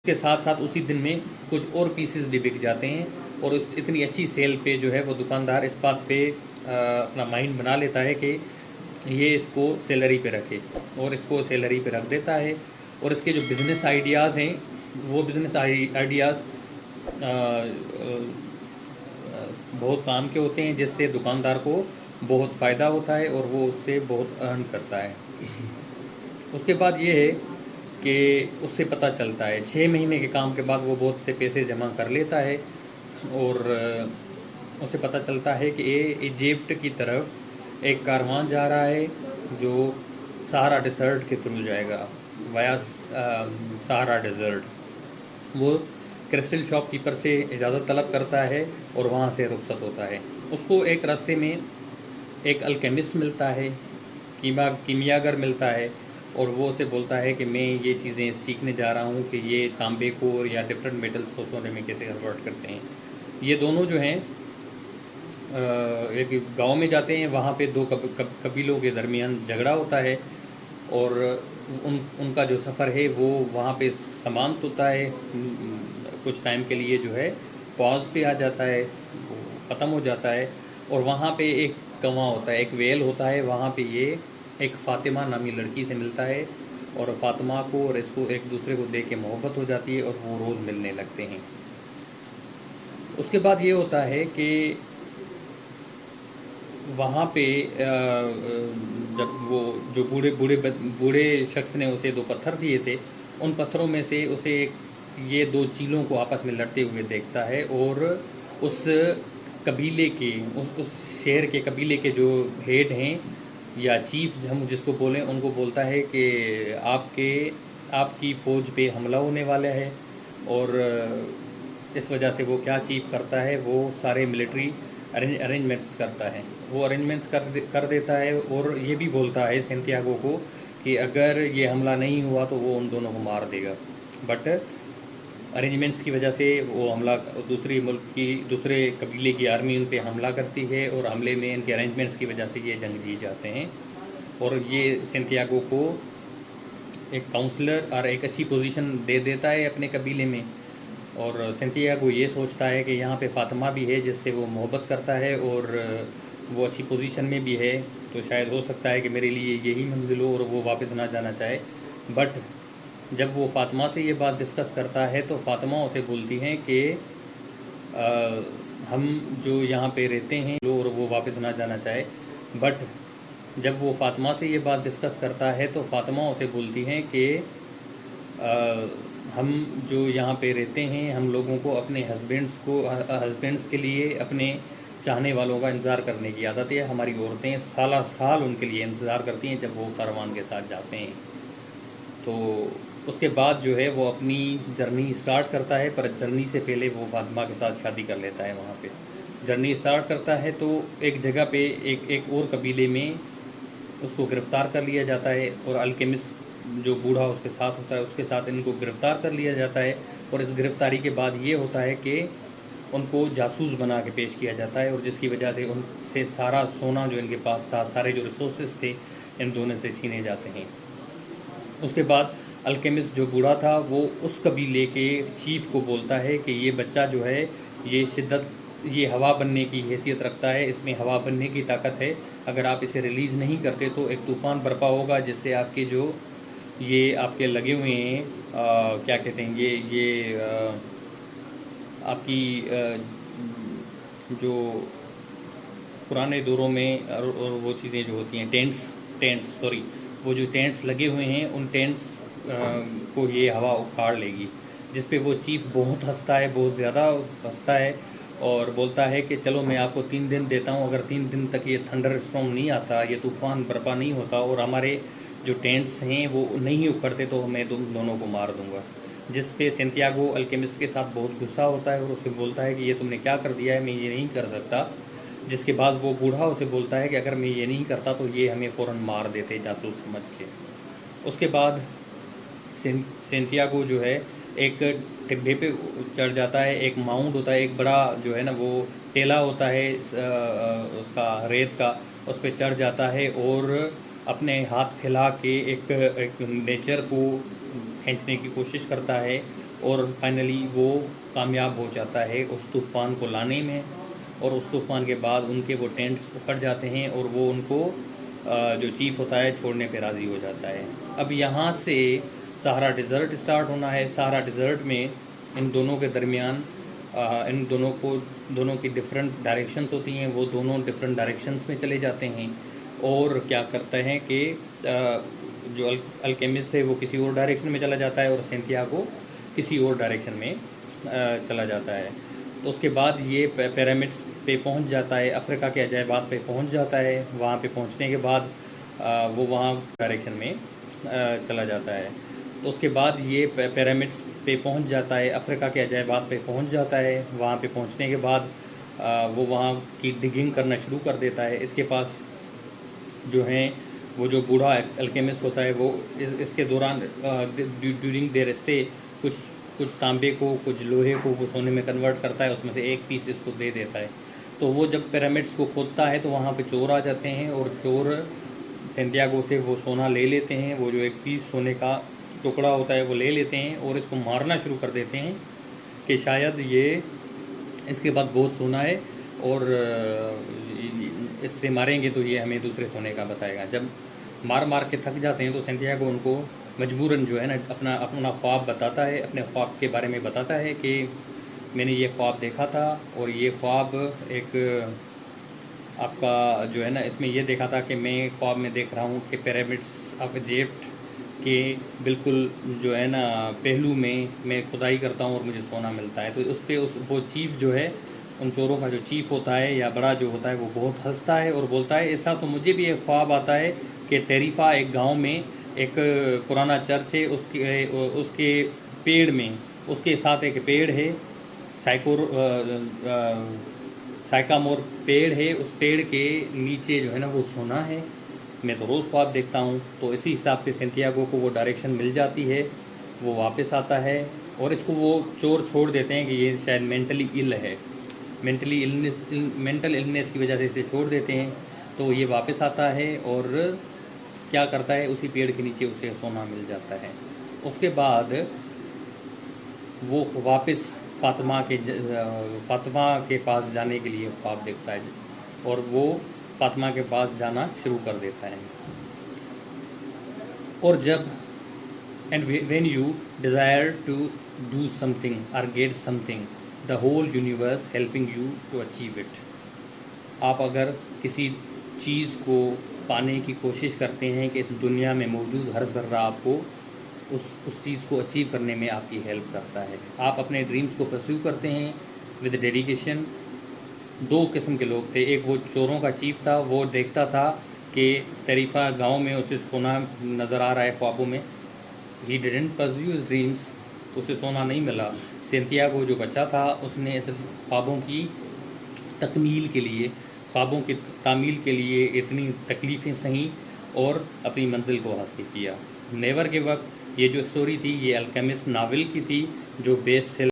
کے ساتھ ساتھ اسی دن میں کچھ اور پیسز بھی بک جاتے ہیں، اور اس اتنی اچھی سیل پہ جو ہے وہ دکاندار اس بات پہ اپنا مائنڈ بنا لیتا ہے کہ یہ اس کو سیلری پہ رکھے، اور اس کو سیلری پہ رکھ دیتا ہے، اور اس کے جو بزنس آئیڈیاز ہیں وہ بزنس آئیڈیاز بہت کام کے ہوتے ہیں، جس سے دکاندار کو بہت فائدہ ہوتا ہے اور وہ اس سے بہت ارن کرتا ہے۔ اس کے بعد یہ ہے کہ اس سے پتہ چلتا ہے 6 مہینے کے کام کے بعد وہ بہت سے پیسے جمع کر لیتا ہے، اور اسے پتہ چلتا ہے کہ یہ ایجپٹ کی طرف ایک کاروان جا رہا ہے جو سہارا ڈیزرٹ کے تھرو جائے گا، ویا سہارا ڈیزرٹ۔ وہ کرسٹل شاپ کیپر سے اجازت طلب کرتا ہے اور وہاں سے رخصت ہوتا ہے۔ اس کو ایک راستے میں ایک الکیمسٹ ملتا ہے، کیمیاگر ملتا ہے، اور وہ اسے بولتا ہے کہ میں یہ چیزیں سیکھنے جا رہا ہوں کہ یہ تانبے کو یا ڈفرینٹ میٹلز کو سونے میں کیسے کنورٹ کرتے ہیں۔ یہ دونوں جو ہیں ایک گاؤں میں جاتے ہیں، وہاں پہ 2 قبیلوں کے درمیان جھگڑا ہوتا ہے، اور ان کا جو سفر ہے وہ وہاں پہ سمانت ہوتا ہے، کچھ ٹائم کے لیے جو ہے پاز پہ آ جاتا ہے، وہ ختم ہو جاتا ہے، اور وہاں پہ ایک کنواں ہوتا ہے، ایک ویل ہوتا ہے، وہاں پہ یہ ایک فاطمہ نامی لڑکی سے ملتا ہے، اور فاطمہ کو اور اس کو ایک دوسرے کو دیکھ کے محبت ہو جاتی ہے، اور وہ روز ملنے لگتے ہیں۔ اس کے بعد یہ ہوتا ہے کہ وہاں پہ جب وہ جو بوڑھے شخص نے اسے 2 پتھر دیے تھے، ان پتھروں میں سے اسے یہ 2 چیلوں کو آپس میں لڑتے ہوئے دیکھتا ہے، اور اس قبیلے کے اس شہر کے قبیلے کے جو ہیڈ ہیں یا چیف ہم جس کو بولیں، ان کو بولتا ہے کہ آپ کی فوج پہ حملہ ہونے والا ہے، اور اس وجہ سے وہ کیا چیف کرتا ہے، وہ سارے ملٹری ارینجمنٹس کرتا ہے، وہ ارینجمنٹس کر دیتا ہے، اور یہ بھی بولتا ہے سینتیاگو کو کہ اگر یہ حملہ نہیں ہوا تو وہ ان دونوں کو مار دے گا، بٹ ارینجمنٹس کی وجہ سے وہ حملہ دوسرے قبیلے کی آرمی ان پہ حملہ کرتی ہے، اور حملے میں ان کے ارینجمنٹس کی وجہ سے یہ جنگ جیت جاتے ہیں، اور یہ سینتیاگو کو ایک کاؤنسلر اور ایک اچھی پوزیشن دے دیتا ہے اپنے قبیلے میں۔ اور سینتیاگو یہ سوچتا ہے کہ یہاں پہ فاطمہ بھی ہے جس سے وہ محبت کرتا ہے، اور وہ اچھی پوزیشن میں بھی ہے، تو شاید ہو سکتا ہے کہ میرے لیے یہی منزل ہو، اور وہ واپس نہ جانا چاہے۔ بٹ جب وہ فاطمہ سے یہ بات ڈسکس کرتا ہے تو فاطمہ اسے بولتی ہیں کہ ہم جو یہاں پہ رہتے ہیں، اور وہ واپس نہ جانا چاہے، بٹ جب وہ فاطمہ سے یہ بات ڈسکس کرتا ہے تو فاطمہ اسے بولتی ہیں کہ ہم جو یہاں پہ رہتے ہیں، ہم لوگوں کو اپنے ہسبینڈس کے لیے اپنے چاہنے والوں کا انتظار کرنے کی عادت ہے، ہماری عورتیں سالہ سال ان کے لیے انتظار کرتی ہیں جب وہ کاروان کے ساتھ جاتے ہیں۔ تو اس کے بعد جو ہے وہ اپنی جرنی سٹارٹ کرتا ہے، پر جرنی سے پہلے وہ فاطمہ کے ساتھ شادی کر لیتا ہے۔ وہاں پہ جرنی سٹارٹ کرتا ہے تو ایک جگہ پہ ایک اور قبیلے میں اس کو گرفتار کر لیا جاتا ہے، اور الکیمسٹ جو بوڑھا اس کے ساتھ ہوتا ہے اس کے ساتھ ان کو گرفتار کر لیا جاتا ہے، اور اس گرفتاری کے بعد یہ ہوتا ہے کہ ان کو جاسوس بنا کے پیش کیا جاتا ہے، اور جس کی وجہ سے ان سے سارا سونا جو ان کے پاس تھا، سارے جو ریسورسز تھے، ان دونوں سے چھینے جاتے ہیں۔ اس کے بعد الکیمسٹ جو بوڑھا تھا وہ اس قبیلے کے چیف کو بولتا ہے کہ یہ بچہ جو ہے یہ ہوا بننے کی حیثیت رکھتا ہے، اس میں ہوا بننے کی طاقت ہے، اگر آپ اسے ریلیز نہیں کرتے تو ایک طوفان برپا ہوگا جس سے آپ کے جو یہ آپ کے لگے ہوئے ہیں کیا کہتے ہیں یہ آپ کی جو پرانے دوروں میں اور وہ چیزیں جو ہوتی ہیں وہ جو ٹینٹس لگے ہوئے ہیں ان ٹینٹس کو یہ ہوا اکھاڑ لے گی، جس پہ وہ چیف بہت ہنستا ہے، بہت زیادہ ہنستا ہے، اور بولتا ہے کہ چلو میں آپ کو 3 دن دیتا ہوں، اگر 3 دن تک یہ تھنڈر اسٹارم نہیں آتا، یہ طوفان برپا نہیں ہوتا اور ہمارے جو ٹینٹس ہیں وہ نہیں اکھڑتے تو میں تم دونوں کو مار دوں گا۔ جس پہ سینتیاگو الکیمسٹ کے ساتھ بہت غصہ ہوتا ہے اور اسے بولتا ہے کہ یہ تم نے کیا کر دیا ہے، میں یہ نہیں کر سکتا۔ جس کے بعد وہ بوڑھا اسے بولتا ہے کہ اگر میں یہ نہیں کرتا تو یہ ہمیں فوراً مار دیتے جاسوس سمجھ کے۔ اس کے بعد سینتیاگو جو ہے ایک ٹبے پہ چڑھ جاتا ہے، ایک ماؤنٹ ہوتا ہے، ایک بڑا جو ہے نا وہ ٹیلا ہوتا ہے اس کا ریت کا، اس پہ چڑھ جاتا ہے اور اپنے ہاتھ پھیلا کے ایک نیچر کو کھینچنے کی کوشش کرتا ہے، اور فائنلی وہ کامیاب ہو جاتا ہے اس طوفان کو لانے میں، اور اس طوفان کے بعد ان کے وہ ٹینٹس اکھڑ جاتے ہیں اور وہ ان کو جو چیف ہوتا ہے چھوڑنے پہ راضی ہو جاتا ہے۔ اب یہاں سے صحرا ڈیزرٹ اسٹارٹ ہونا ہے۔ صحرا ڈیزرٹ میں ان دونوں کے درمیان ان دونوں کی ڈفرینٹ ڈائریکشنز ہوتی ہیں، وہ دونوں ڈفرینٹ ڈائریکشنز میں چلے جاتے ہیں، اور کیا کرتے ہیں کہ جو الکیمسٹ ہے وہ کسی اور ڈائریکشن میں چلا جاتا ہے اور سینتیاگو کسی اور ڈائریکشن میں چلا جاتا ہے۔ تو اس کے بعد یہ پیرامڈس پہ پہنچ جاتا ہے، افریقہ کے عجائبات پہ پہنچ جاتا ہے۔ وہاں پہ پہنچنے کے بعد وہ وہاں ڈائریکشن میں چلا جاتا ہے۔ تو اس کے بعد یہ پیرامڈس پہ پہنچ جاتا ہے، افریقہ کے عجائبات پہ پہنچ جاتا ہے۔ وہاں پہ پہنچنے کے بعد وہ وہاں کی ڈگنگ کرنا شروع کر دیتا ہے۔ اس کے پاس جو ہیں وہ جو بوڑھا الکیمسٹ ہوتا ہے وہ اس کے دوران ڈیورنگ دیر اسٹے کچھ تانبے کو، کچھ لوہے کو وہ سونے میں کنورٹ کرتا ہے، اس میں سے ایک پیس اس کو دے دیتا ہے۔ تو وہ جب پیرامڈس کو کھودتا ہے تو وہاں پہ چور آ جاتے ہیں، اور چور سینتیاگو سے وہ سونا لے لیتے ہیں، وہ جو ایک پیس سونے کا ٹکڑا ہوتا ہے وہ لے لیتے ہیں، اور اس کو مارنا شروع کر دیتے ہیں کہ شاید یہ اس کے بعد بہت سونا ہے اور اس سے ماریں گے تو یہ ہمیں دوسرے سونے کا بتائے گا۔ جب مار کے تھک جاتے ہیں تو سینتیاگو ان کو مجبوراً جو ہے نا اپنا خواب بتاتا ہے، اپنے خواب کے بارے میں بتاتا ہے کہ میں نے یہ خواب دیکھا تھا، اور یہ خواب ایک آپ کا جو ہے نا اس میں یہ دیکھا تھا کہ میں خواب میں دیکھ رہا ہوں کہ پیرامڈس آف ایجپٹ کے بالکل جو ہے نا پہلو میں کھدائی کرتا ہوں اور مجھے سونا ملتا ہے۔ تو اس پہ وہ چیف جو ہے، ان چوروں کا جو چیف ہوتا ہے یا بڑا جو ہوتا ہے، وہ بہت ہنستا ہے اور بولتا ہے ایسا تو مجھے بھی ایک خواب آتا ہے کہ طریفہ ایک گاؤں میں ایک پرانا چرچ ہے، اس کے پیڑ میں اس کے ساتھ ایک پیڑ ہے، سائکامور پیڑ ہے، اس پیڑ کے نیچے جو ہے نا وہ سونا ہے۔ میں تو روز خواب دیکھتا ہوں۔ تو اسی حساب سے سینتیاگو کو وہ ڈائریکشن مل جاتی ہے، وہ واپس آتا ہے، اور اس کو وہ چور چھوڑ دیتے ہیں کہ یہ شاید مینٹلی ایل ہے، مینٹل النیس کی وجہ سے اسے چھوڑ دیتے ہیں۔ تو یہ واپس آتا ہے اور کیا کرتا ہے، اسی پیڑ کے نیچے اسے سونا مل جاتا ہے۔ اس کے بعد وہ واپس فاطمہ کے پاس جانے کے لیے خواب دیکھتا ہے، اور وہ فاطمہ کے پاس جانا شروع کر دیتا ہے۔ اور جب and when you desire to do something or get something, the whole universe helping you to achieve it. آپ اگر کسی چیز کو پانے کی کوشش کرتے ہیں کہ اس دنیا میں موجود ہر ذرہ آپ کو اس چیز کو اچیو کرنے میں آپ کی ہیلپ کرتا ہے۔ آپ اپنے ڈریمز کو پرسیو کرتے ہیں ود ڈیڈیکیشن۔ دو قسم کے لوگ تھے، ایک وہ چوروں کا چیف تھا، وہ دیکھتا تھا کہ طریفہ گاؤں میں اسے سونا نظر آ رہا ہے خوابوں میں، he didn't perceive his dreams, اسے سونا نہیں ملا۔ سینتیاگو جو بچہ تھا اس نے اس خوابوں کی تکمیل کے لیے، خوابوں کی تعمیل کے لیے اتنی تکلیفیں سہیں اور اپنی منزل کو حاصل کیا۔ نیور گیو اپ، یہ جو اسٹوری تھی یہ الکیمسٹ ناول کی تھی جو بیس سیلر